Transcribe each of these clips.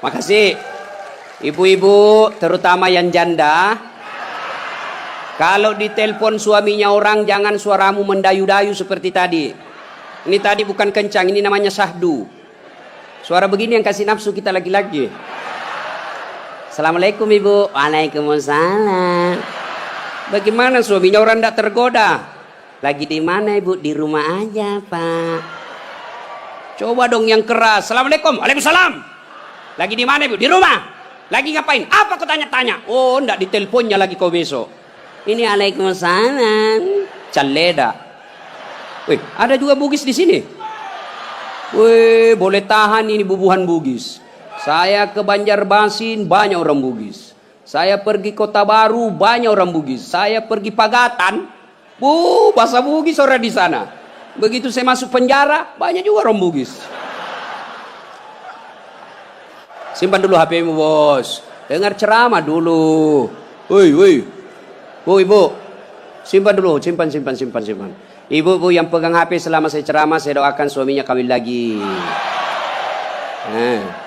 Makasih. Ibu-ibu, terutama yang janda, kalau ditelepon suaminya orang, jangan suaramu mendayu-dayu seperti tadi. Ini tadi bukan kencang, ini namanya syahdu. Suara begini yang kasih nafsu kita lagi-lagi. Assalamualaikum ibu. Waalaikumsalam. Bagaimana suaminya orang tidak tergoda? Lagi di mana ibu? Di rumah aja pak. Coba dong yang keras. Assalamualaikum. Waalaikumsalam. Lagi di mana ibu? Di rumah. Lagi ngapain? Apa kau tanya-tanya? Oh, enggak, diteleponnya lagi kau besok. Ini Waalaikumsalam. Caleda. Wih, ada juga Bugis di sini. Wih, boleh tahan ini bubuhan Bugis. Saya ke Banjarmasin, banyak orang Bugis. Saya pergi Kota Baru, banyak orang Bugis. Saya pergi Pagatan, bahasa Bugis orang di sana. Begitu saya masuk penjara, banyak juga orang Bugis. Simpan dulu HP-mu, bos. Dengar ceramah dulu. Woi. Bu, ibu. Simpan dulu, simpan. Ibu yang pegang HP selama saya ceramah, saya doakan suaminya kawin lagi. Nah.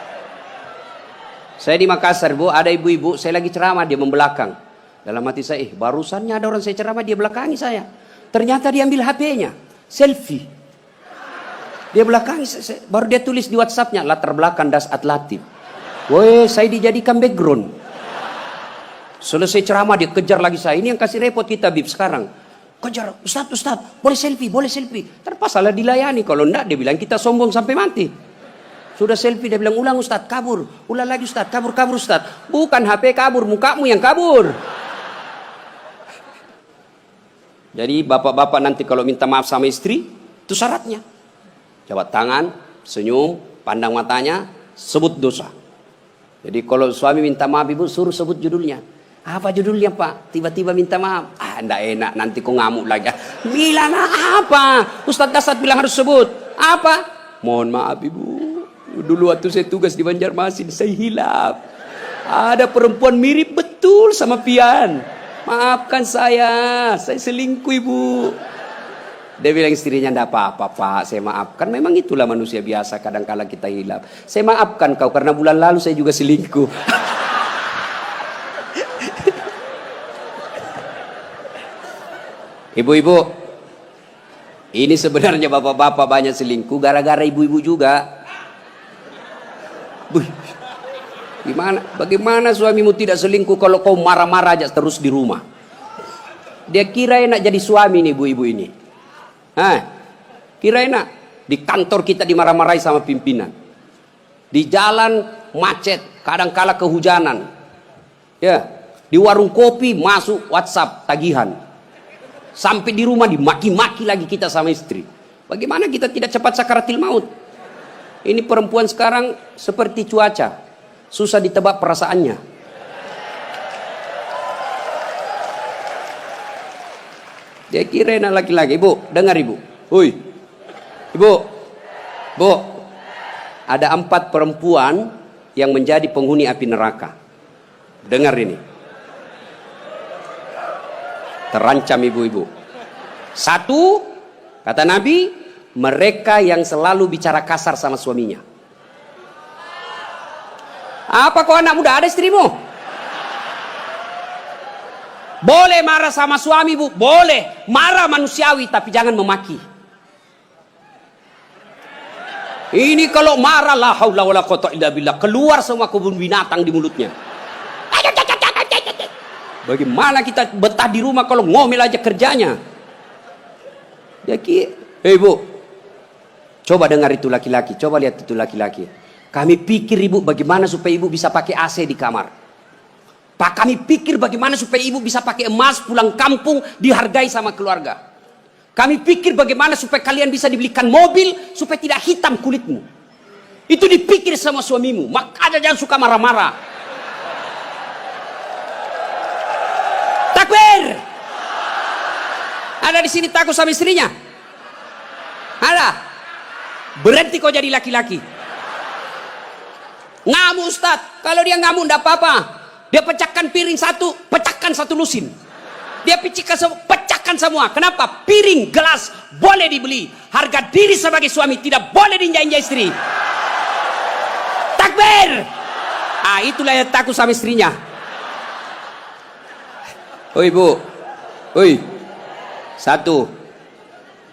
Saya di Makassar, Bu, ada ibu-ibu, saya lagi ceramah, dia membelakang. Dalam hati saya, barusannya ada orang saya ceramah, dia belakangi saya. Ternyata dia ambil HP-nya, selfie. Dia belakangi, baru dia tulis di WhatsApp-nya, latar belakang das atlatif. Woi, saya dijadikan background. Selesai ceramah dia kejar lagi saya. Ini yang kasih repot kita Bib sekarang. Kejar, Ustaz, boleh selfie. Terpasalah dilayani. Kalau enggak dia bilang kita sombong sampai mati. Sudah selfie dia bilang ulang Ustaz, kabur. Ulang lagi Ustaz, kabur Ustaz. Bukan HP kabur, mukamu yang kabur. Jadi bapak-bapak nanti kalau minta maaf sama istri, itu syaratnya. Jabat tangan, senyum, pandang matanya, sebut dosa. Jadi kalau suami minta maaf ibu, suruh sebut judulnya. Apa judulnya pak? Tiba-tiba minta maaf. Enggak enak, nanti kau ngamuk lagi. Bilang apa? Ustaz Dasat bilang harus sebut. Apa? Mohon maaf ibu. Dulu waktu saya tugas di Banjarmasin, saya hilaf. Ada perempuan mirip betul sama Pian. Maafkan saya selingkuh ibu. Dia bilang istrinya, enggak apa-apa pak, saya maafkan. Memang itulah manusia biasa, kadang-kadang kita hilaf. Saya maafkan kau karena bulan lalu saya juga selingkuh. Ibu-ibu, ini sebenarnya bapak-bapak banyak selingkuh gara-gara ibu-ibu juga. Bagaimana suamimu tidak selingkuh kalau kau marah-marah aja terus di rumah? Dia kira enak jadi suami nih ibu-ibu ini. Kira enak. Di kantor kita dimarah-marahi sama pimpinan. Di jalan macet, kadang-kala kehujanan. Ya, di warung kopi masuk WhatsApp tagihan. Sampai di rumah dimaki-maki lagi kita sama istri. Bagaimana kita tidak cepat sakaratil maut? Ini perempuan sekarang seperti cuaca, susah ditebak perasaannya. Dia kira enak laki-laki. Ibu, dengar ibu. Hui, ibu, bu, ada 4 perempuan yang menjadi penghuni api neraka. Dengar ini. Terancam ibu-ibu. 1, kata Nabi, mereka yang selalu bicara kasar sama suaminya. Apa kau anak muda ada istrimu? Boleh marah sama suami bu, boleh. Marah manusiawi tapi jangan memaki. Ini kalau marah la haula wala quwata illa billah, keluar semua kebun binatang di mulutnya. Bagaimana kita betah di rumah kalau ngomel aja kerjanya? Jadi, hei bu, coba dengar itu laki-laki, coba lihat itu laki-laki. Kami pikir ibu bagaimana supaya ibu bisa pakai AC di kamar. Pak, kami pikir bagaimana supaya ibu bisa pakai emas pulang kampung dihargai sama keluarga. Kami pikir bagaimana supaya kalian bisa dibelikan mobil supaya tidak hitam kulitmu. Itu dipikir sama suamimu. Makanya jangan suka marah-marah. Takbir. Ada di sini takut sama istrinya? Ada. Berhenti kau jadi laki-laki. Ngamuk Ustaz. Kalau dia ngamuk enggak apa-apa. Dia pecahkan piring satu, pecahkan satu lusin. Dia pecahkan semua. Kenapa? Piring, gelas boleh dibeli. Harga diri sebagai suami tidak boleh diinjak-injak istri. Takbir. itulah yang takut sama istrinya. Oi bu, oi. Satu,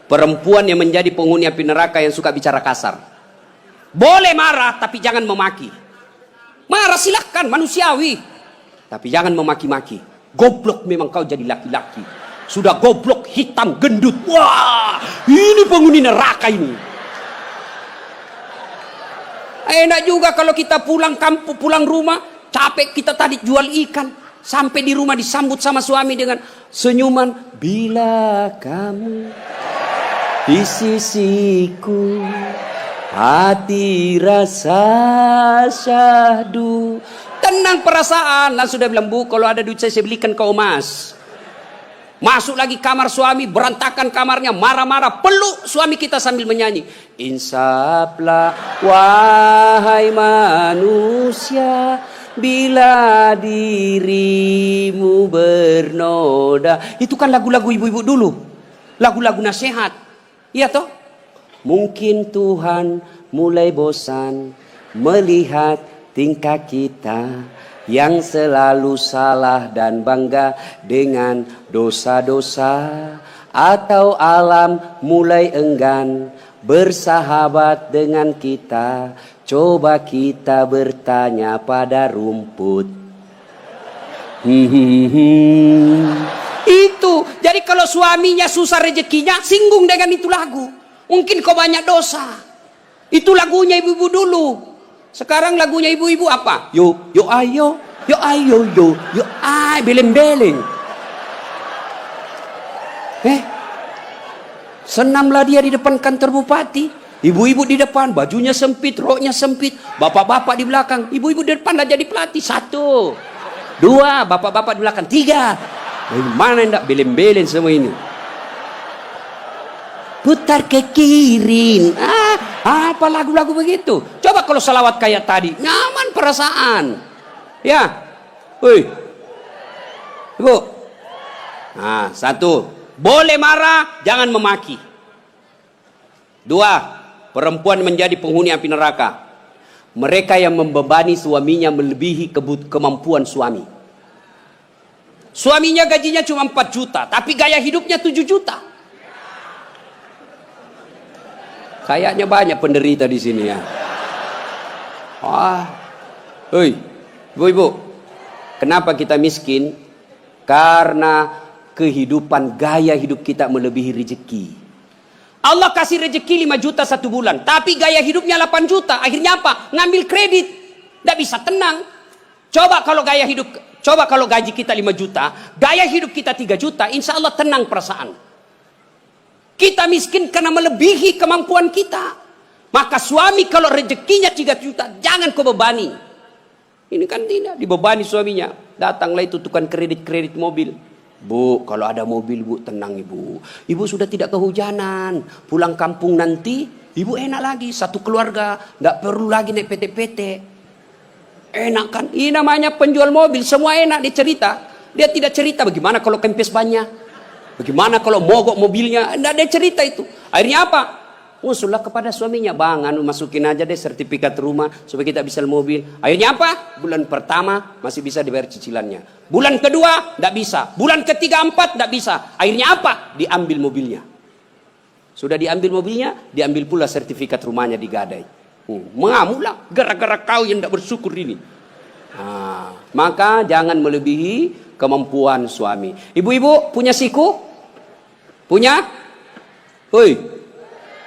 perempuan yang menjadi penghuni api neraka yang suka bicara kasar. Boleh marah, tapi jangan memaki. Marah silahkan, manusiawi. Tapi jangan memaki-maki. Goblok memang kau jadi laki-laki. Sudah goblok, hitam, gendut. Wah, ini penghuni neraka ini. Enak juga kalau kita pulang kampung, pulang rumah, capek kita tadi jual ikan. Sampai di rumah disambut sama suami dengan senyuman. Bila kamu di sisiku, hati rasa syahdu. Tenang perasaan. Lah sudah bilang, bu kalau ada duit saya belikan kau emas. Masuk lagi kamar suami, berantakan kamarnya, marah-marah, peluk suami kita sambil menyanyi. Insaflah wahai manusia, bila dirimu bernoda. Itu kan lagu-lagu ibu-ibu dulu, lagu-lagu nasihat. Iya toh? Mungkin Tuhan mulai bosan melihat tingkah kita yang selalu salah dan bangga dengan dosa-dosa, atau alam mulai enggan bersahabat dengan kita. Coba kita bertanya pada rumput. Itu. Jadi kalau suaminya susah rezekinya, singgung dengan itu lagu. Mungkin kau banyak dosa. Itu lagunya ibu-ibu dulu. Sekarang lagunya ibu-ibu apa? Yo ayo, yo ay, beleng-beleng. Senamlah dia di depan kantor bupati. Ibu-ibu di depan, bajunya sempit, roknya sempit. Bapak-bapak di belakang. Ibu-ibu di depan lah jadi pelatih. 1, 2, bapak-bapak di belakang. 3. Mana enggak beleng-beleng semua ini? Putar ke kiri. Apa lagu-lagu begitu? Coba kalau salawat kayak tadi, nyaman perasaan. Ya, woi, ibu. Nah, 1, boleh marah, jangan memaki. 2, perempuan menjadi penghuni api neraka. Mereka yang membebani suaminya melebihi kemampuan suami. Suaminya gajinya cuma 4 juta, tapi gaya hidupnya 7 juta. Kayaknya banyak penderita di sini ya. Hei, ibu-ibu, kenapa kita miskin? Karena kehidupan, gaya hidup kita melebihi rezeki. Allah kasih rezeki 5 juta 1 bulan, tapi gaya hidupnya 8 juta. Akhirnya apa? Ngambil kredit, tidak bisa tenang. Coba kalau gaji kita 5 juta, gaya hidup kita 3 juta, insya Allah tenang perasaan. Kita miskin karena melebihi kemampuan kita. Maka suami kalau rezekinya 3 juta, jangan kau bebani. Ini kan tidak dibebani suaminya. Datanglah itu tukang kredit mobil. Bu, kalau ada mobil bu, tenang ibu. Ibu sudah tidak kehujanan. Pulang kampung nanti, ibu enak lagi. Satu keluarga, nggak perlu lagi naik PT-PT. Enak kan? Ini namanya penjual mobil, semua enak dia cerita. Dia tidak cerita bagaimana kalau kempes banyak. Bagaimana kalau mogok mobilnya? Tidak ada cerita itu. Akhirnya apa? Usullah kepada suaminya. Bang, masukin aja deh sertifikat rumah supaya kita bisa mobil. Akhirnya apa? Bulan pertama masih bisa dibayar cicilannya. Bulan kedua tidak bisa. Bulan ketiga, 4 tidak bisa. Akhirnya apa? Diambil mobilnya. Sudah diambil mobilnya, diambil pula sertifikat rumahnya digadai. Mengamuklah gara-gara kau yang tidak bersyukur ini. Maka jangan melebihi kemampuan suami. Ibu-ibu punya siku? Punya? Hoi,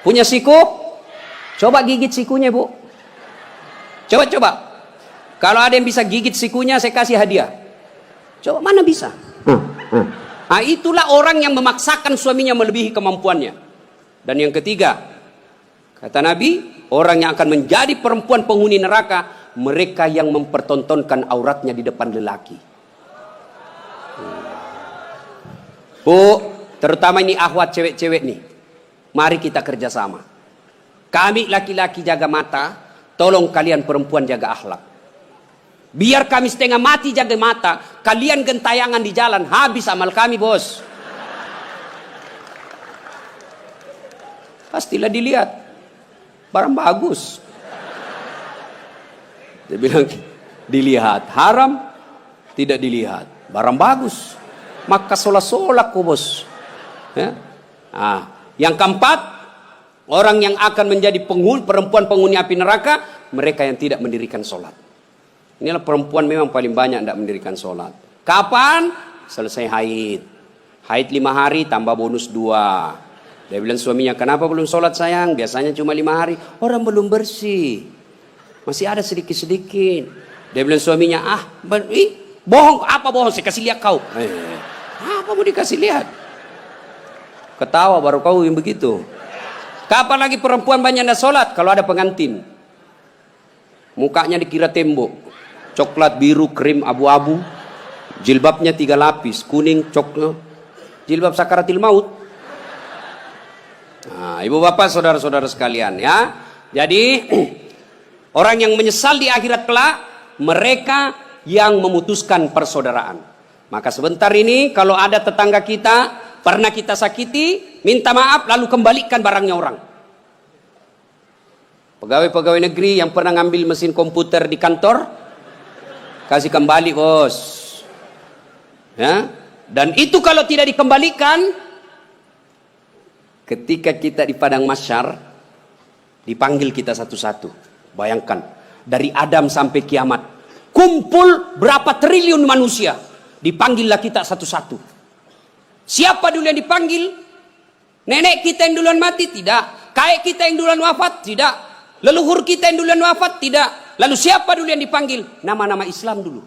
punya siku? Coba gigit sikunya bu. Coba. Kalau ada yang bisa gigit sikunya, saya kasih hadiah. Coba, mana bisa? Itulah orang yang memaksakan suaminya melebihi kemampuannya. Dan yang ketiga, kata Nabi, orang yang akan menjadi perempuan penghuni neraka, mereka yang mempertontonkan auratnya di depan lelaki. Bu, terutama ini akhwat cewek-cewek nih. Mari kita kerjasama. Kami laki-laki jaga mata, tolong kalian perempuan jaga akhlak. Biar kami setengah mati jaga mata, kalian gentayangan di jalan, habis amal kami bos. Pastilah dilihat, barang bagus. Dia bilang, dilihat. Haram tidak dilihat. Barang bagus, maka solak-solak kok bos. Ya? Yang keempat, orang yang akan menjadi perempuan penghuni api neraka, mereka yang tidak mendirikan sholat. Inilah perempuan memang paling banyak tidak mendirikan sholat. Kapan? Selesai haid. Haid 5 hari tambah bonus 2. Dia bilang suaminya, kenapa belum sholat sayang? Biasanya cuma 5 hari. Orang belum bersih, masih ada sedikit-sedikit. Dia bilang suaminya, bohong. Apa bohong? Saya kasih lihat kau. Apa mau dikasih lihat? Ketawa baru kau yang begitu. Kapan lagi perempuan banyak tidak sholat? Kalau ada pengantin, mukanya dikira tembok, coklat, biru, krim, abu-abu, jilbabnya 3 lapis, kuning, coklat, jilbab sakaratil maut. Ibu bapak saudara-saudara sekalian ya. Jadi orang yang menyesal di akhirat kelak, mereka yang memutuskan persaudaraan. Maka sebentar ini kalau ada tetangga kita pernah kita sakiti, minta maaf lalu kembalikan barangnya orang. Pegawai-pegawai negeri yang pernah ngambil mesin komputer di kantor, kasih kembali bos. Ya? Dan itu kalau tidak dikembalikan, ketika kita di padang mahsyar, dipanggil kita satu-satu. Bayangkan, dari Adam sampai kiamat, kumpul berapa triliun manusia, dipanggillah kita satu-satu. Siapa dulu yang dipanggil? Nenek kita yang duluan mati? Tidak. Kakek kita yang duluan wafat? Tidak. Leluhur kita yang duluan wafat? Tidak. Lalu siapa dulu yang dipanggil? Nama-nama Islam dulu.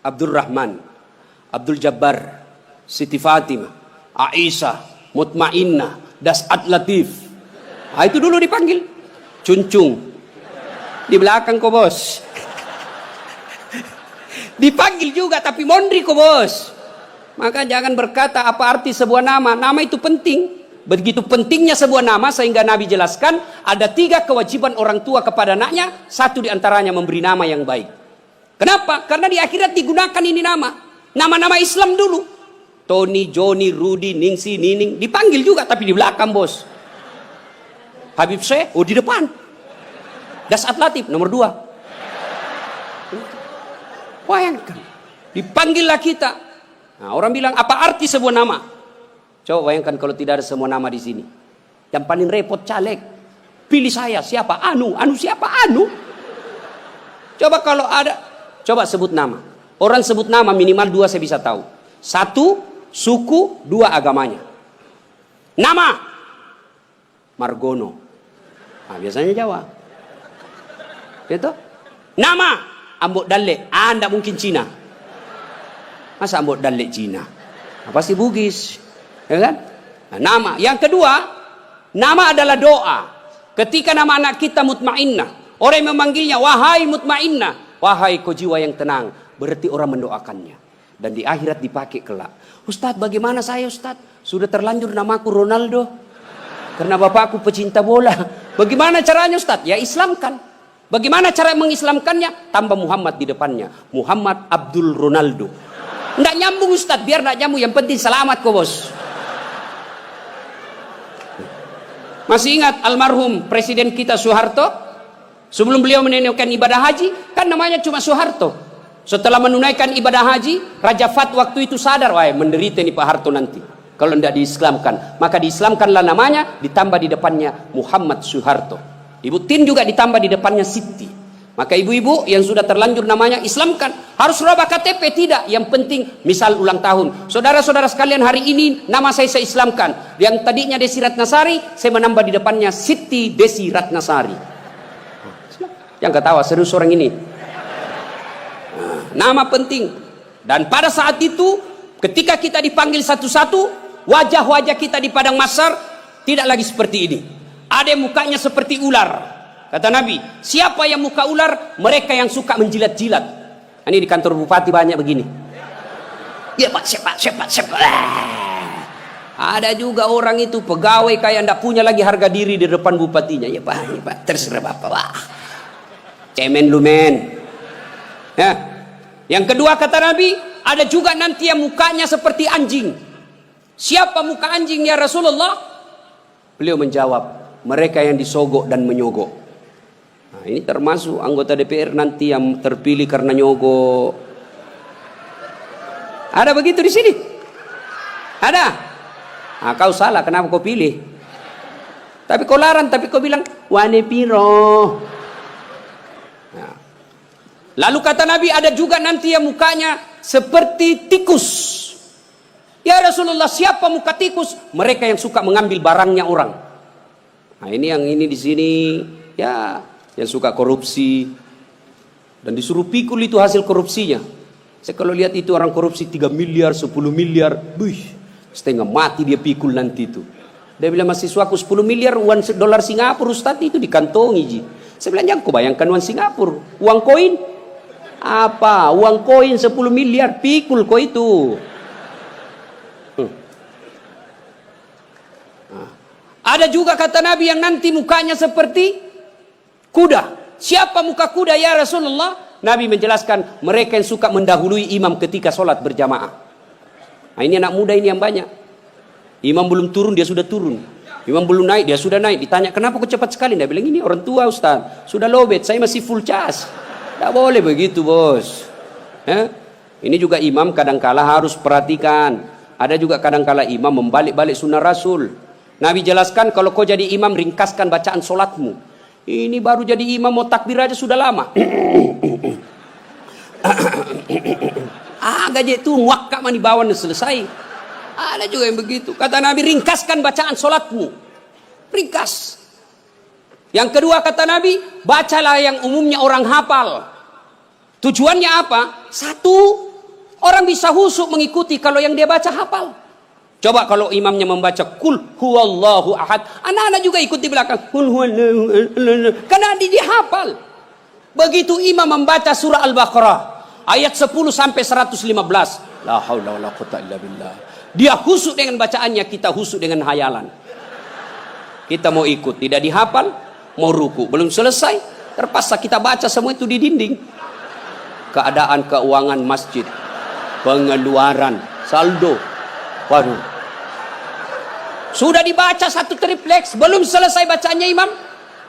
Abdul Rahman, Abdul Jabbar, Siti Fatimah, Aisyah, Mutmainnah, Das'at Latif. Itu dulu dipanggil. Cuncung. Di belakang kok bos. Dipanggil juga tapi mondri kok bos. Maka jangan berkata apa arti sebuah nama. Nama itu penting. Begitu pentingnya sebuah nama sehingga Nabi jelaskan ada 3 kewajiban orang tua kepada anaknya. 1 diantaranya memberi nama yang baik. Kenapa? Karena di akhirat digunakan ini nama. Nama-nama Islam dulu. Tony, Johnny, Rudy, Ningsi, Nining. Dipanggil juga tapi di belakang bos. Habib Syekh, di depan. Das'at Latif nomor 2. Bayangkan. Dipanggillah kita. Nah, orang bilang apa arti sebuah nama? Coba bayangkan kalau tidak ada semua nama di sini. Yang paling repot caleg. Pilih saya siapa? Anu siapa? Anu. Coba kalau ada, coba sebut nama. Orang sebut nama minimal 2 saya bisa tahu. 1 suku, 2 agamanya. Nama Margono. Biasanya Jawa. Gitu? Nama Ambok Dalle. Anda mungkin Cina. Masa Ambok Dalle Cina? Pasti Bugis. Ya kan? Nah, nama. Yang kedua, nama adalah doa. Ketika nama anak kita Mutmainnah, orang yang memanggilnya, wahai Mutmainnah, wahai kau jiwa yang tenang, berarti orang mendoakannya. Dan di akhirat dipakai kelak. Ustadz, bagaimana saya Ustadz? Sudah terlanjur namaku Ronaldo. Karena bapakku pecinta bola. Bagaimana caranya Ustadz? Ya Islamkan. Bagaimana cara mengislamkannya? Tambah Muhammad di depannya. Muhammad Abdul Ronaldo. Nggak nyambung Ustadz, biar nggak nyambung. Yang penting selamat kok bos. Masih ingat almarhum Presiden kita Soeharto? Sebelum beliau menunaikan ibadah haji, kan namanya cuma Soeharto. Setelah menunaikan ibadah haji, Raja Fat waktu itu sadar, wah menderita nih Pak Harto nanti. Kalau tidak diislamkan, maka diislamkanlah namanya, ditambah di depannya Muhammad Soeharto. Ibu Tin juga ditambah di depannya Siti. Maka ibu-ibu yang sudah terlanjur namanya Islamkan. Harus rubah KTP? Tidak. Yang penting misal ulang tahun. Saudara-saudara sekalian, hari ini nama saya Islamkan. Yang tadinya Desi Ratnasari, saya menambah di depannya Siti Desi Ratnasari. Yang ketawa serius orang ini. Nama penting. Dan pada saat itu ketika kita dipanggil satu-satu, wajah-wajah kita di padang mahsyar tidak lagi seperti ini. Ada yang mukanya seperti ular. Kata Nabi, siapa yang muka ular? Mereka yang suka menjilat-jilat. Ini di kantor bupati banyak begini. Ya Pak, siapa. Ada juga orang itu pegawai kayak ndak punya lagi harga diri di depan bupatinya. Ya Pak, terserah Bapak. Wah. Cemen lu men. Ya. Yang kedua kata Nabi, ada juga nanti yang mukanya seperti anjing. Siapa muka anjing ya Rasulullah? Beliau menjawab, mereka yang disogok dan menyogok. Nah, ini termasuk anggota DPR nanti yang terpilih karena nyogok. Ada begitu di sini? Ada? Nah, kau salah, kenapa kau pilih? Tapi kau larang, tapi kau bilang wane piro. Nah. Lalu kata Nabi, ada juga nanti yang mukanya seperti tikus. Ya Rasulullah, siapa muka tikus? Mereka yang suka mengambil barangnya orang. Nah, ini yang ini di sini ya, yang suka korupsi dan disuruh pikul itu hasil korupsinya. Saya kalau lihat itu orang korupsi 3 miliar, 10 miliar, setengah mati dia pikul nanti itu. Dia bilang mahasiswaku 10 miliar uang dolar Singapura Ustaz itu dikantongi ji. Saya bilang jangan kau bayangkan uang Singapura, uang koin. Apa? Uang koin 10 miliar pikul kau itu. Ada juga kata Nabi yang nanti mukanya seperti kuda. Siapa muka kuda ya Rasulullah? Nabi menjelaskan mereka yang suka mendahului imam ketika sholat berjamaah. Nah, ini anak muda ini yang banyak. Imam belum turun dia sudah turun. Imam belum naik dia sudah naik. Ditanya kenapa kok cepat sekali? Dia bilang ini orang tua Ustaz. Sudah lowbat, saya masih full charge. Tidak boleh begitu bos. Ini juga imam kadangkala harus perhatikan. Ada juga kadangkala imam membalik-balik sunnah Rasul. Nabi jelaskan kalau kau jadi imam ringkaskan bacaan solatmu. Ini baru jadi imam mau takbir aja sudah lama. Gaji itu muakkak mani bawan selesai. Ada juga yang begitu. Kata Nabi ringkaskan bacaan solatmu. Ringkas. Yang kedua kata Nabi, bacalah yang umumnya orang hafal. Tujuannya apa? Satu, orang bisa husuk mengikuti kalau yang dia baca hafal. Coba kalau imamnya membaca kul huwallahu ahad, anak-anak juga ikut di belakang kul huwallahu ahad, karena dia hafal. Begitu imam membaca surah Al-Baqarah ayat 10 sampai 115, la haula wala quwwata illa billah. Dia husuk dengan bacaannya, kita husuk dengan hayalan. Kita mau ikut, tidak dihafal, mau ruku, belum selesai, terpaksa kita baca semua itu di dinding. Keadaan keuangan masjid, pengeluaran, saldo. Waduh. Sudah dibaca satu tripleks, belum selesai bacaannya imam,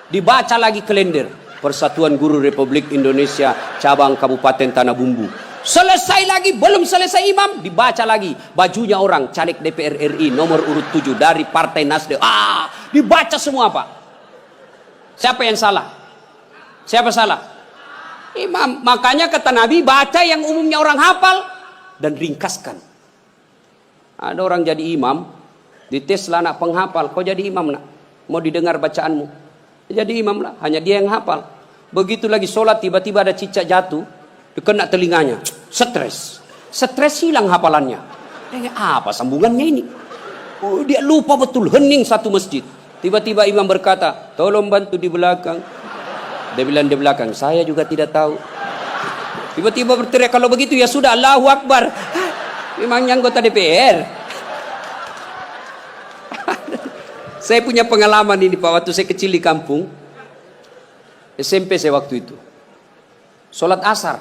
dibaca lagi kalender Persatuan Guru Republik Indonesia cabang Kabupaten Tanah Bumbu. Selesai lagi, belum selesai imam, dibaca lagi bajunya orang caleg DPR RI nomor urut 7 dari Partai Nasdem. Dibaca semua Pak. Siapa yang salah? Siapa salah? Imam. Makanya kata Nabi, baca yang umumnya orang hafal dan ringkaskan. Ada orang jadi imam, dites lah anak penghafal, kau jadi imam nak, mau didengar bacaanmu, jadi imam lah, hanya dia yang hafal. Begitu lagi sholat tiba-tiba ada cicak jatuh, kena telinganya, stres hilang hafalannya. Apa sambungannya ini? Dia lupa betul, hening satu masjid. Tiba-tiba imam berkata, tolong bantu di belakang. Dia bilang di belakang, saya juga tidak tahu. Tiba-tiba berteriak, kalau begitu ya sudah, Allahu Akbar. Memangnya anggota DPR. Saya punya pengalaman ini Pak, waktu saya kecil di kampung SMP saya waktu itu sholat asar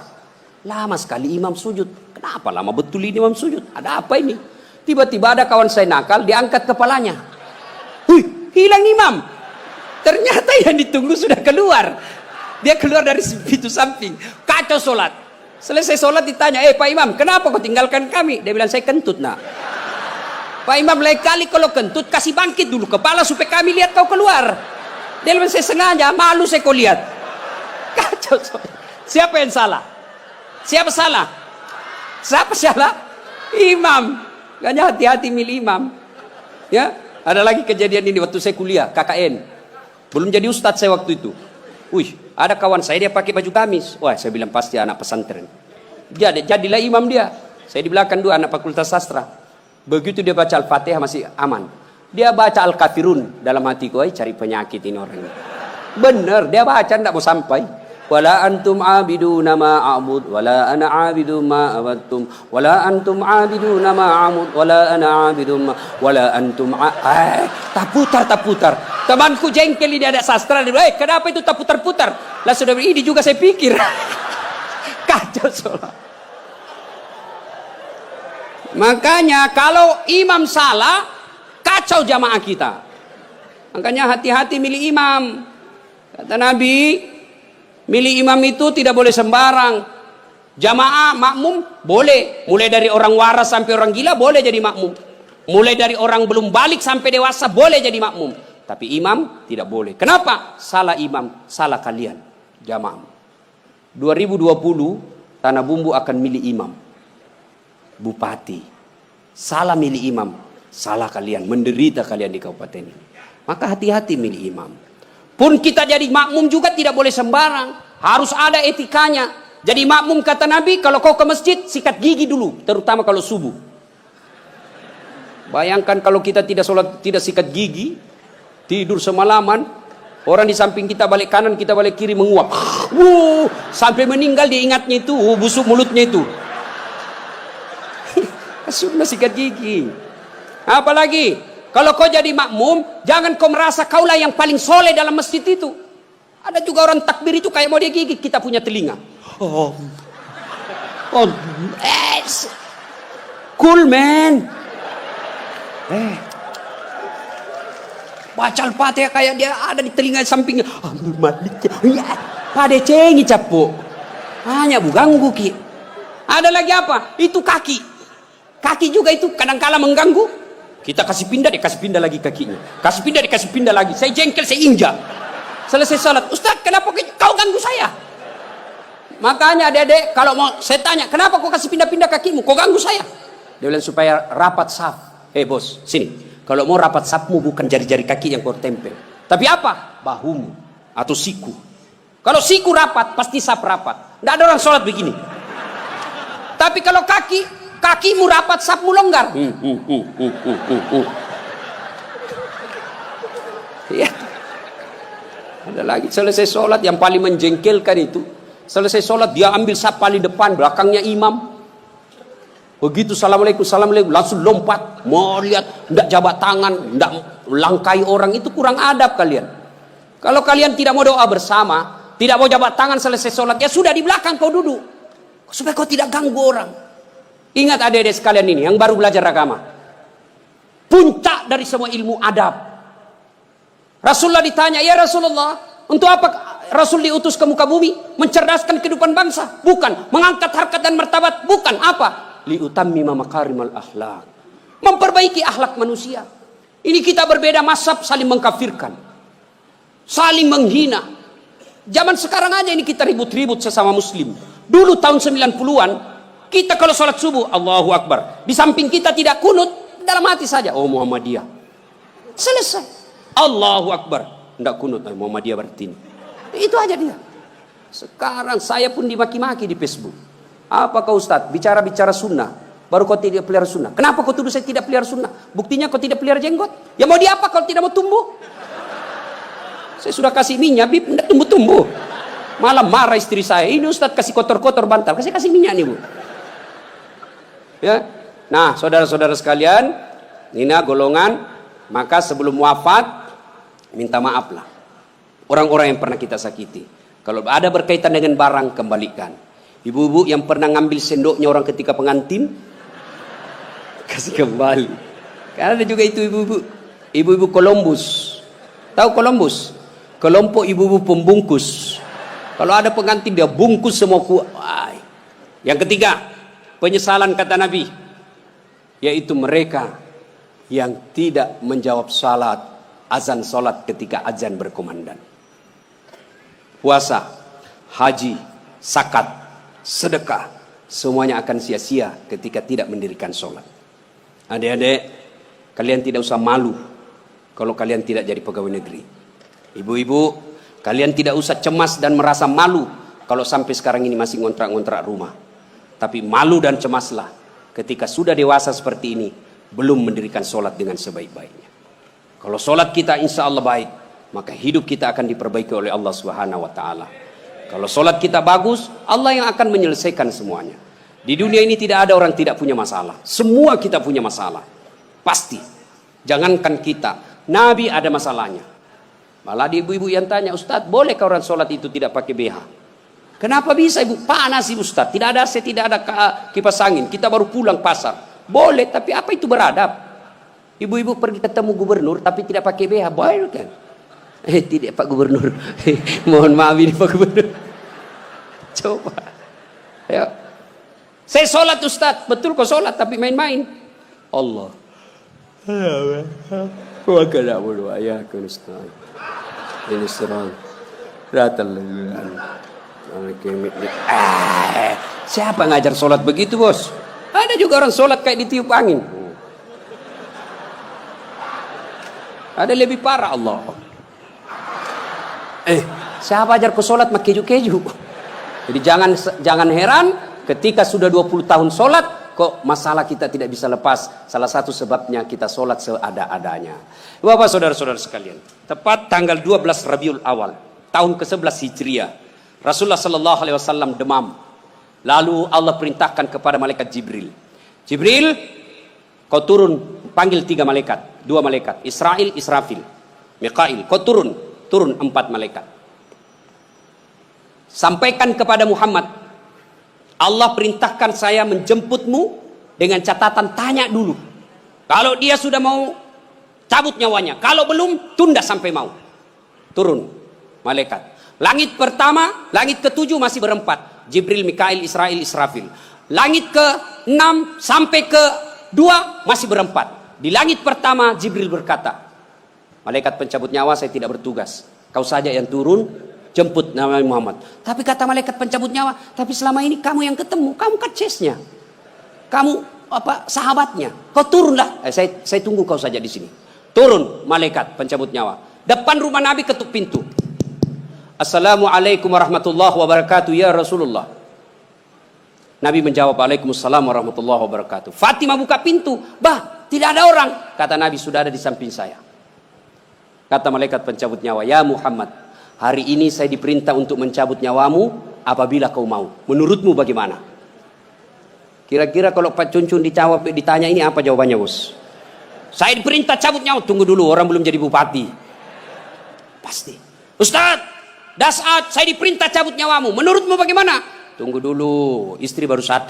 lama sekali imam sujud. Kenapa lama betul ini imam sujud? Ada apa ini? Tiba-tiba ada kawan saya nakal, diangkat kepalanya. Hilang imam. Ternyata yang ditunggu sudah keluar. Dia keluar dari pintu samping. Kacau sholat. Selesai sholat ditanya, Pak Imam, kenapa kau tinggalkan kami? Dia bilang, saya kentut nak. Pak Imam, lain kali kalau kentut, kasih bangkit dulu kepala supaya kami lihat kau keluar. Dia bilang, saya sengaja, malu saya kau lihat. Kacau sholat. Siapa yang salah? Siapa salah? Siapa salah? Imam. Makanya hati-hati milih imam. Ya, ada lagi kejadian ini waktu saya kuliah, KKN. Belum jadi ustadz saya waktu itu. Ada kawan saya dia pakai baju gamis. Wah, saya bilang pasti anak pesantren. Jadilah imam dia. Saya di belakang dua anak fakultas sastra. Begitu dia baca Al-Fatihah masih aman. Dia baca Al-Kafirun dalam hatiku, cari penyakit ini orang ini. Benar, dia baca tidak mau sampai. Wala antum abiduna ma a'bud wala ana abidu ma abattum wala antum abiduna ma a'bud wala ana abidu ma wala antum tak putar. Temanku jengkel ini ada sastra, dia bilang, kenapa itu tak putar-putar? Lah sudah ini juga saya pikir. Kacau sholat. Makanya kalau imam salah, kacau jamaah kita. Makanya hati-hati milih imam. Kata Nabi, Milih imam itu tidak boleh sembarang. Jamaah makmum boleh, mulai dari orang waras sampai orang gila boleh jadi makmum. Mulai dari orang belum balik sampai dewasa boleh jadi makmum. Tapi imam tidak boleh. Kenapa? Salah imam, salah kalian. Jamaah. 2020 Tanah Bumbu akan milih imam. Bupati. Salah milih imam, salah kalian, menderita kalian di kabupaten ini. Maka hati-hati milih imam. Pun kita jadi makmum juga tidak boleh sembarang. Harus ada etikanya. Jadi makmum kata Nabi, kalau kau ke masjid, sikat gigi dulu. Terutama kalau subuh. Bayangkan kalau kita tidak sholat, tidak sikat gigi, tidur semalaman, orang di samping kita balik kanan, kita balik kiri menguap. Sampai meninggal dia ingatnya itu, busuk mulutnya itu. Sunnah sikat gigi. Apalagi kalau kau jadi makmum, jangan kau merasa kaulah yang paling soleh dalam masjid itu. Ada juga orang takbir itu kayak mau dia gigit, kita punya telinga. Cool man. Baca Al-Fatihah kayak dia ada di telinga sampingnya. Pada cengi capuk. Hanya ganggu ki. Ada lagi apa? Itu kaki. Kaki juga itu kadang-kala mengganggu. Kita kasih pindah, dia kasih pindah lagi kakinya. Kasih pindah, dia kasih pindah lagi. Saya jengkel, saya injak. Selesai salat. Ustaz, kenapa kau ganggu saya? Makanya adik-adik, kalau mau saya tanya, kenapa kau kasih pindah-pindah kakimu? Kau ganggu saya? Dia bilang supaya rapat saf. Bos, sini. Kalau mau rapat safmu bukan jari-jari kaki yang kau tempel. Tapi apa? Bahumu atau siku. Kalau siku rapat, pasti saf rapat. Tidak ada orang sholat begini. Tapi kalau kakimu rapat, safmu longgar. Ya. Ada lagi selesai sholat yang paling menjengkelkan itu. Selesai sholat dia ambil saf paling depan, belakangnya imam. Begitu assalamualaikum, assalamualaikum, langsung lompat. Mau lihat, tidak jabat tangan, tidak langkai orang, itu kurang adab kalian. Kalau kalian tidak mau doa bersama, tidak mau jabat tangan selesai sholat, ya sudah di belakang kau duduk. Supaya kau tidak ganggu orang. Ingat adik-adik sekalian ini, yang baru belajar agama. Puncak dari semua ilmu adab. Rasulullah ditanya, ya Rasulullah, untuk apa Rasul diutus ke muka bumi? Mencerdaskan kehidupan bangsa? Bukan. Mengangkat harkat dan martabat? Bukan. Apa? Liutammima makarimal akhlak. Memperbaiki akhlak manusia. Ini kita berbeda mazhab, saling mengkafirkan. Saling menghina. Zaman sekarang aja ini kita ribut-ribut sesama muslim. Dulu tahun 90-an, kita kalau sholat subuh, Allahu Akbar. Di samping kita tidak kunut, dalam hati saja, oh Muhammadiyah. Selesai. Allahu Akbar. Tidak kunut, Muhammadiyah berarti ini. Itu aja dia. Sekarang saya pun dimaki-maki di Facebook. Apa kau Ustaz? Bicara-bicara sunnah. Baru kau tidak pelihara sunnah. Kenapa kau tuduh saya tidak pelihara sunnah? Buktinya kau tidak pelihara jenggot. Ya mau diapa kalau tidak mau tumbuh? Saya sudah kasih minyak, Bib, tidak tumbuh-tumbuh. Malah marah istri saya. Ini Ustaz kasih kotor-kotor bantal. Kasih minyak nih Bu. Ya. Nah saudara-saudara sekalian, ini golongan. Maka sebelum wafat, minta maaflah. Orang-orang yang pernah kita sakiti. Kalau ada berkaitan dengan barang, kembalikan. Ibu-ibu yang pernah ngambil sendoknya orang ketika pengantin, kasih kembali. Karena ada juga itu ibu-ibu. Ibu-ibu Columbus. Tahu Columbus? Kelompok ibu-ibu pembungkus. Kalau ada pengantin dia bungkus semua kuai. Yang ketiga, penyesalan kata Nabi. Yaitu mereka yang tidak menjawab salat, azan salat ketika azan berkumandang. Puasa, haji, zakat, sedekah, semuanya akan sia-sia ketika tidak mendirikan sholat. Adik-adik, kalian tidak usah malu kalau kalian tidak jadi pegawai negeri. Ibu-ibu, kalian tidak usah cemas dan merasa malu kalau sampai sekarang ini masih ngontrak-ngontrak rumah. Tapi malu dan cemaslah ketika sudah dewasa seperti ini, belum mendirikan sholat dengan sebaik-baiknya. Kalau sholat kita insya Allah baik, maka hidup kita akan diperbaiki oleh Allah Subhanahu wa taala. Kalau sholat kita bagus, Allah yang akan menyelesaikan semuanya. Di dunia ini tidak ada orang tidak punya masalah. Semua kita punya masalah. Pasti. Jangankan kita, Nabi ada masalahnya. Malah di ibu-ibu yang tanya, Ustaz, bolehkah orang sholat itu tidak pakai BH? Kenapa bisa ibu? Panas ibu Ustaz. Tidak ada AC, tidak ada kipas angin. Kita baru pulang pasar. Boleh, tapi apa itu beradab? Ibu-ibu pergi ketemu gubernur tapi tidak pakai BH, boleh kan? Tidak Pak Gubernur. Mohon maaf ini Pak Gubernur. Coba. Ya. Saya sholat Ustaz, betul kok sholat tapi main-main. Allah. Wa kana wa ya kun Ustaz. Ini serang. Ratal. Siapa ngajar sholat begitu, Bos? Ada juga orang sholat kayak ditiup angin. Ada lebih parah Allah. Siapa ajar ku sholat mak keju-keju? Jadi jangan heran ketika sudah 20 tahun sholat kok masalah kita tidak bisa lepas. Salah satu sebabnya kita sholat seada-adanya. Bapak saudara-saudara sekalian, tepat tanggal 12 Rabiul Awal tahun ke-11 Hijriah, Rasulullah sallallahu alaihi wasallam demam. Lalu Allah perintahkan kepada malaikat Jibril. Jibril, kau turun panggil 3 malaikat, 2 malaikat, Israil, Israfil, Mikail. Kau turun 4 malaikat. Sampaikan kepada Muhammad, Allah perintahkan saya menjemputmu dengan catatan tanya dulu. Kalau dia sudah mau cabut nyawanya, kalau belum tunda sampai mau. Turun malaikat. Langit pertama, langit ke-7 masih berempat. Jibril, Mikail, Israil, Israfil. Langit ke-6 sampai ke-2 masih berempat. Di langit pertama Jibril berkata, malaikat pencabut nyawa saya tidak bertugas. Kau saja yang turun, jemput Nabi Muhammad. Tapi kata malaikat pencabut nyawa, tapi selama ini kamu yang ketemu, kamu kan chase-nya. Kamu sahabatnya. Kau turunlah. Saya tunggu kau saja di sini. Turun malaikat pencabut nyawa. Depan rumah Nabi ketuk pintu. Assalamualaikum warahmatullahi wabarakatuh ya Rasulullah. Nabi menjawab, Waalaikumsalam warahmatullahi wabarakatuh. Fatimah buka pintu. Bah, tidak ada orang. Kata Nabi, sudah ada di samping saya. Kata malaikat pencabut nyawa, ya Muhammad, hari ini saya diperintah untuk mencabut nyawamu apabila kau mau. Menurutmu bagaimana? Kira-kira kalau Pak Cuncun ditanya ini apa jawabannya, Bos? Saya diperintah cabut nyawa. Tunggu dulu, orang belum jadi bupati. Pasti. Ustaz, Dasat, saya diperintah cabut nyawamu. Menurutmu bagaimana? Tunggu dulu, istri baru 1.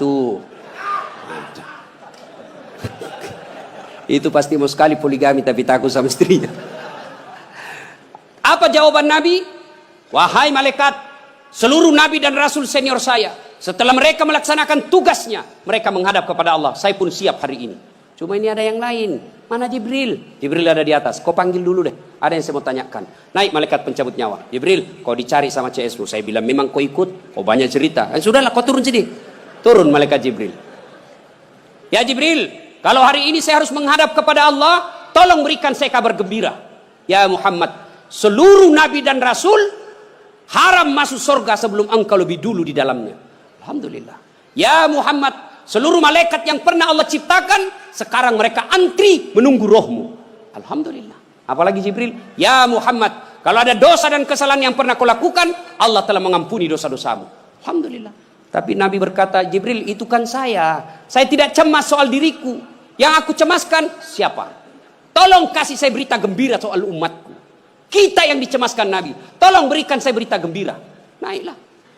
Itu pasti mau sekali poligami tapi takut sama istrinya. Apa jawaban Nabi? Wahai malaikat, seluruh nabi dan rasul senior saya, setelah mereka melaksanakan tugasnya, mereka menghadap kepada Allah. Saya pun siap hari ini. Cuma ini ada yang lain. Mana Jibril? Jibril ada di atas. Kau panggil dulu deh. Ada yang saya mau tanyakan. Naik malaikat pencabut nyawa. Jibril, kau dicari sama CS-mu. Saya bilang memang kau ikut. Kau banyak cerita. Sudahlah, kau turun sini. Turun malaikat Jibril. Ya Jibril, kalau hari ini saya harus menghadap kepada Allah, tolong berikan saya kabar gembira. Ya Muhammad, seluruh nabi dan rasul haram masuk surga sebelum engkau lebih dulu di dalamnya. Alhamdulillah. Ya Muhammad, seluruh malaikat yang pernah Allah ciptakan sekarang mereka antri menunggu rohmu. Alhamdulillah. Apalagi Jibril, ya Muhammad, kalau ada dosa dan kesalahan yang pernah kau lakukan, Allah telah mengampuni dosa-dosamu. Alhamdulillah. Tapi Nabi berkata, Jibril, itu kan saya tidak cemas soal diriku. Yang aku cemaskan siapa? Tolong kasih saya berita gembira soal umatku. Kita yang dicemaskan Nabi. Tolong berikan saya berita gembira. Naiklah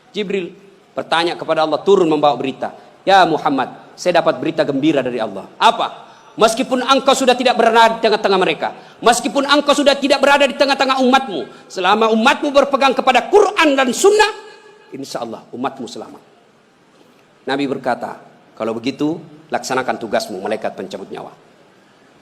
Jibril bertanya kepada Allah, turun membawa berita. Ya Muhammad, saya dapat berita gembira dari Allah. Apa? Meskipun engkau sudah tidak berada di tengah-tengah mereka, meskipun engkau sudah tidak berada di tengah-tengah umatmu, selama umatmu berpegang kepada Quran dan Sunnah, insya Allah umatmu selamat. Nabi berkata, kalau begitu laksanakan tugasmu malaikat pencabut nyawa.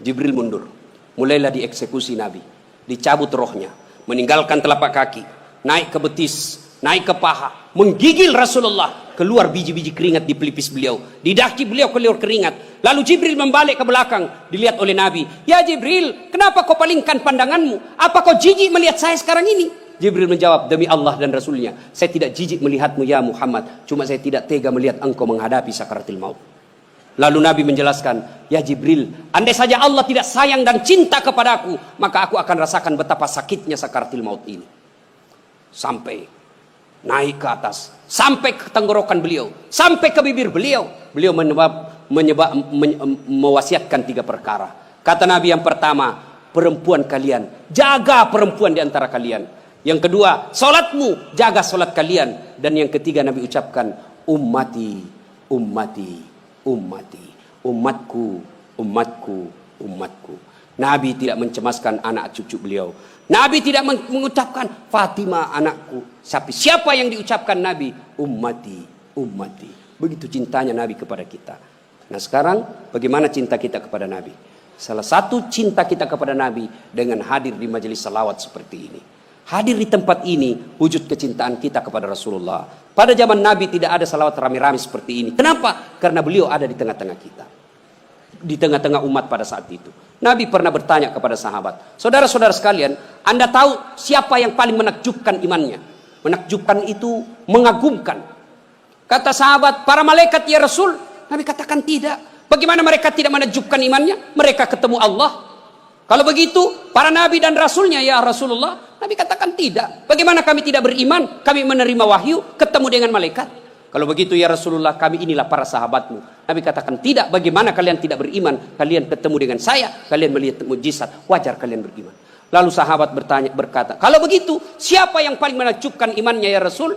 Jibril mundur. Mulailah dieksekusi Nabi. Dicabut rohnya, meninggalkan telapak kaki, naik ke betis, naik ke paha, menggigil Rasulullah, keluar biji-biji keringat di pelipis beliau, di daki beliau keluar keringat. Lalu Jibril membalik ke belakang, dilihat oleh Nabi. Ya Jibril, kenapa kau palingkan pandanganmu? Apa kau jijik melihat saya sekarang ini? Jibril menjawab, demi Allah dan Rasulnya, saya tidak jijik melihatmu ya Muhammad, cuma saya tidak tega melihat engkau menghadapi sakaratil maut. Lalu Nabi menjelaskan, ya Jibril, andai saja Allah tidak sayang dan cinta kepadaku, maka aku akan rasakan betapa sakitnya sakaratil maut ini. Sampai naik ke atas, sampai ke tenggorokan beliau, sampai ke bibir beliau. Beliau mewasiatkan 3 perkara. Kata Nabi, yang pertama, perempuan kalian, jaga perempuan di antara kalian. Yang kedua, salatmu, jaga salat kalian. Dan yang ketiga Nabi ucapkan, ummati, ummati, ummati, umatku, umatku, umatku. Nabi tidak mencemaskan anak cucu beliau. Nabi tidak mengucapkan Fatimah anakku. Tapi siapa yang diucapkan Nabi? Ummati, ummati. Begitu cintanya Nabi kepada kita. Nah sekarang bagaimana cinta kita kepada Nabi? Salah satu cinta kita kepada Nabi dengan hadir di majelis salawat seperti ini. Hadir di tempat ini wujud kecintaan kita kepada Rasulullah. Pada zaman Nabi tidak ada salawat rame-rame seperti ini. Kenapa? Karena beliau ada di tengah-tengah kita. Di tengah-tengah umat pada saat itu. Nabi pernah bertanya kepada sahabat, saudara-saudara sekalian, Anda tahu siapa yang paling menakjubkan imannya? Menakjubkan itu mengagumkan. Kata sahabat, para malaikat ya Rasul. Nabi katakan tidak. Bagaimana mereka tidak menakjubkan imannya? Mereka ketemu Allah. Kalau begitu, para nabi dan rasulnya ya Rasulullah. Nabi katakan tidak. Bagaimana kami tidak beriman? Kami menerima wahyu, ketemu dengan malaikat. Kalau begitu ya Rasulullah, kami inilah para sahabatmu. Nabi katakan tidak. Bagaimana kalian tidak beriman? Kalian ketemu dengan saya, kalian melihat mukjizat, wajar kalian beriman. Lalu sahabat berkata, kalau begitu siapa yang paling menakjubkan imannya ya Rasul?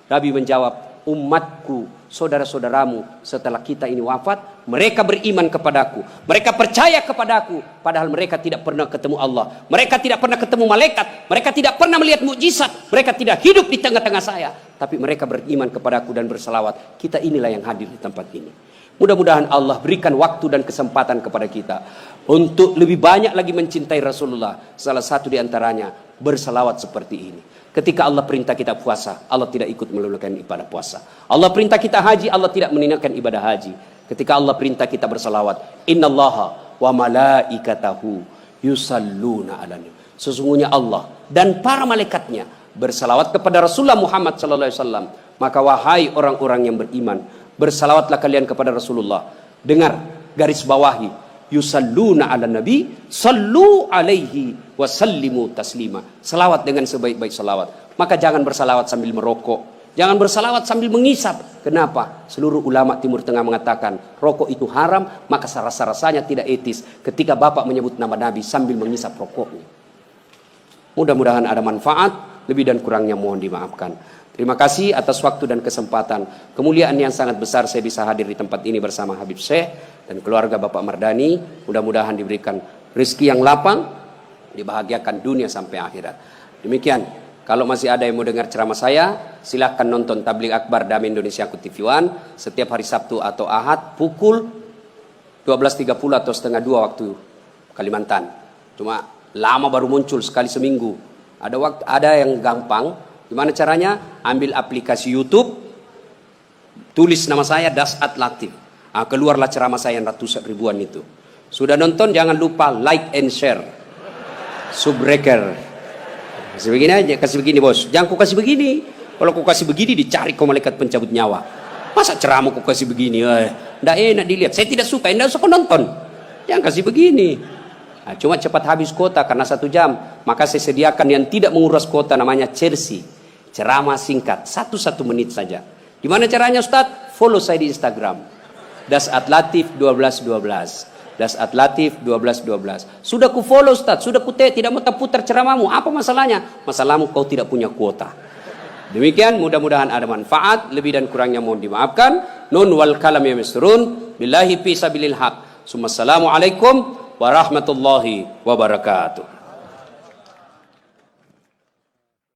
Nabi menjawab, umatku, saudara-saudaramu setelah kita ini wafat, mereka beriman kepadaku, mereka percaya kepadaku, padahal mereka tidak pernah ketemu Allah, mereka tidak pernah ketemu malaikat, mereka tidak pernah melihat mukjizat, mereka tidak hidup di tengah-tengah saya, tapi mereka beriman kepadaku dan berselawat. Kita inilah yang hadir di tempat ini. Mudah-mudahan Allah berikan waktu dan kesempatan kepada kita untuk lebih banyak lagi mencintai Rasulullah. Salah satu di antaranya berselawat seperti ini. Ketika Allah perintah kita puasa, Allah tidak ikut menunaikan ibadah puasa. Allah perintah kita haji, Allah tidak menunaikan ibadah haji. Ketika Allah perintah kita bersalawat, innallaha wa malaikatahu yusalluna 'alan nabi. Sesungguhnya Allah dan para malaikatnya bersalawat kepada Rasulullah Muhammad sallallahu alaihi wasallam. Maka wahai orang-orang yang beriman, bersalawatlah kalian kepada Rasulullah. Dengar, garis bawahi, yusalluna 'alan nabi, sallu alaihi wa sallimu taslima. Salawat dengan sebaik-baik salawat. Maka jangan bersalawat sambil merokok, jangan bersalawat sambil mengisap. Kenapa? Seluruh ulama Timur Tengah mengatakan rokok itu haram, maka rasa-rasanya tidak etis ketika Bapak menyebut nama Nabi sambil mengisap rokoknya. Mudah-mudahan ada manfaat, lebih dan kurangnya mohon dimaafkan. Terima kasih atas waktu dan kesempatan. Kemuliaan yang sangat besar saya bisa hadir di tempat ini bersama Habib Syekh dan keluarga Bapak Mardani. Mudah-mudahan diberikan rezeki yang lapang, dibahagiakan dunia sampai akhirat. Demikian. Kalau masih ada yang mau dengar ceramah saya, silahkan nonton Tabligh Akbar Dami Indonesia Tv One setiap hari Sabtu atau Ahad pukul 12.30 atau setengah 2 waktu Kalimantan. Cuma lama baru muncul sekali seminggu. Ada yang gampang. Gimana caranya? Ambil aplikasi YouTube, tulis nama saya Dasat Latif. Keluarlah ceramah saya yang ratusan ribuan itu. Sudah nonton jangan lupa like and share. Subbreaker. Kasih begini aja, kasih begini bos. Jangan ku kasih begini. Kalau ku kasih begini dicari kau malaikat pencabut nyawa. Masa ceramah ku kasih begini? Nggak enak dilihat. Saya tidak suka, tidak suka nonton. Jangan kasih begini. Nah, cuma cepat habis kuota karena 1 jam. Maka saya sediakan yang tidak menguras kuota namanya Chelsea. Ceramah singkat, 1 menit saja. Gimana caranya Ustaz? Follow saya di Instagram. Dasat Latif 1212. Dasat Latif 1212. Sudah ku follow Ustaz, sudah ku tidak mau putar ceramahmu. Apa masalahnya? Masalahmu kau tidak punya kuota. Demikian, mudah-mudahan ada manfaat, lebih dan kurangnya mohon dimaafkan. Nun wal kalam ya misrun, billahi fi sabilil haq. Assalamualaikum warahmatullahi wabarakatuh.